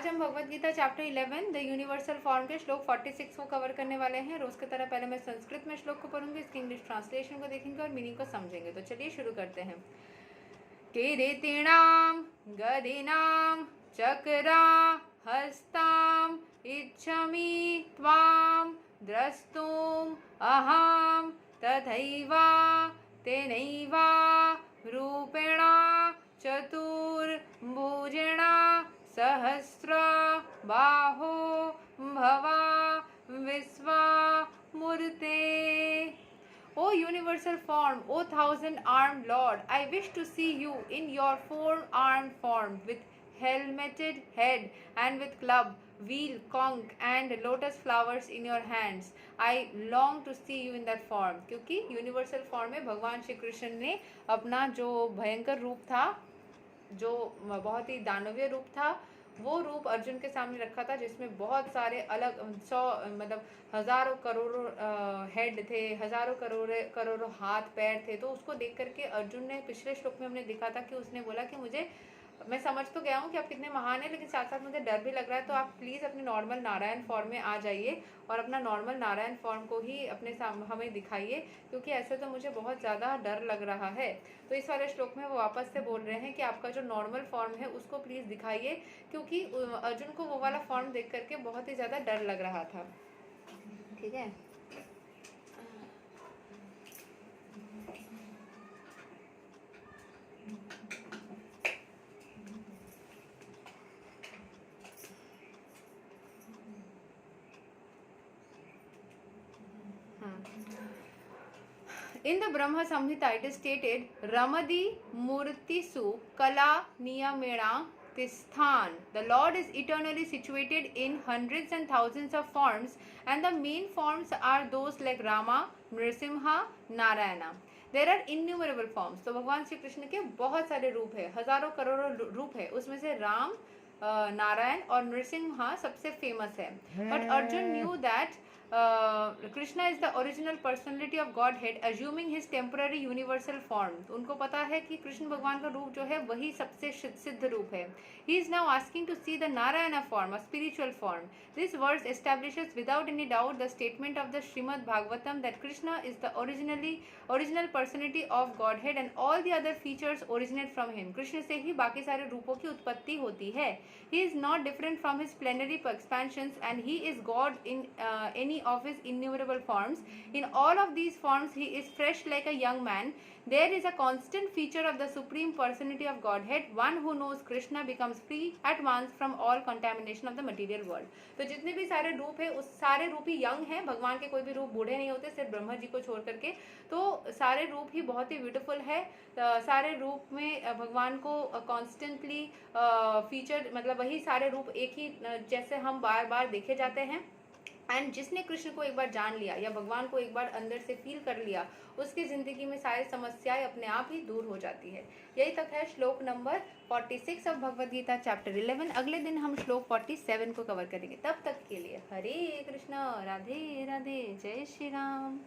आज हम Bhagavad Gita chapter 11 the universal form के श्लोक 46 को कवर करने वाले हैं। रोज की तरह पहले मैं संस्कृत में श्लोक को पढ़ूंगी, इसकी इंग्लिश ट्रांसलेशन को देखेंगे और मीनिंग को समझेंगे। तो चलिए शुरू करते हैं। किरीटिणां गदिनां चक्रा हस्तां इच्छामि त्वां द्रष्टुम् अहं तथैवा तेनैवा रूपेण चतुर्भुजेण सहस्र बाहो भवा विश्वामूर्ते। O universal form, O thousand-armed Lord, I wish to see you in your four-armed form, with helmeted head and with club, wheel, conch and lotus flowers in your hands. I long to see you in that form. क्योंकि universal form में भगवान श्री कृष्ण ने अपना जो भयंकर रूप था, जो बहुत ही दानवीय रूप था, वो रूप अर्जुन के सामने रखा था, जिसमें बहुत सारे अलग 100 मतलब हजारों करोड़ों हेड थे, हजारों करोड़ों हाथ पैर थे। तो उसको देख करके अर्जुन ने, पिछले श्लोक में हमने देखा था कि उसने बोला कि मुझे, मैं समझ तो गया हूँ कि आप कितने महान हैं, लेकिन साथ साथ मुझे डर भी लग रहा है। तो आप प्लीज़ अपने नॉर्मल नारायण फॉर्म में आ जाइए और अपना नॉर्मल नारायण फॉर्म को ही अपने हमें दिखाइए, क्योंकि ऐसे तो मुझे बहुत ज़्यादा डर लग रहा है। तो इस वाले श्लोक में वो वापस से बोल रहे हैं कि आपका जो नॉर्मल फॉर्म है उसको प्लीज़ दिखाइए, क्योंकि अर्जुन को वो वाला फॉर्म देख करके बहुत ही ज़्यादा डर लग रहा था। ठीक है। In the Brahma Samhita, it is stated, Ramadi Murtisu Kala Niyamena Tisthan. The Lord is eternally situated in hundreds and thousands of forms, and the main forms are those like Rama, Nrsimha, Narayana. There are innumerable forms. तो भगवान श्री कृष्ण के बहुत सारे रूप है, हजारों करोड़ों रूप है। उसमें से राम, नारायण और नृसिंहा सबसे फेमस है। But Arjun knew that Krishna is the original personality of Godhead, assuming his temporary universal form. तो उनको पता है कि कृष्ण भगवान का रूप जो है वही सबसे सिद्ध रूप है। He is now asking to see the Narayana form, a spiritual form. This verse establishes without any doubt the statement of the Srimad Bhagavatam that Krishna is the original personality of Godhead and all the other features originate from him. Krishna से ही बाकी सारे रूपों की उत्पत्ति होती है। He is not different from his plenary expansions, and he is God in any of his innumerable forms. In all of these forms he is fresh like a young man. There is a constant feature of the supreme personality of Godhead. One who knows Krishna becomes free at once from all contamination of the material world. तो जितने भी सारे रूप है उस सारे रूप ही young हैं। भगवान के कोई भी रूप बूढ़े नहीं होते, सिर्फ ब्रह्मा जी को छोड़ करके। तो सारे रूप ही बहुत ही ब्यूटीफुल है। सारे रूप में भगवान को कॉन्स्टेंटली फीचर, मतलब वही सारे रूप एक ही जैसे हम बार बार देखे जाते हैं। एंड जिसने कृष्ण को एक बार जान लिया या भगवान को एक बार अंदर से फील कर लिया, उसकी ज़िंदगी में सारी समस्याएं अपने आप ही दूर हो जाती है। यही तक है श्लोक number 46 of Bhagavad Gita chapter 11। अगले दिन हम श्लोक 47 को कवर करेंगे। तब तक के लिए हरे कृष्णा, राधे राधे, जय श्री राम।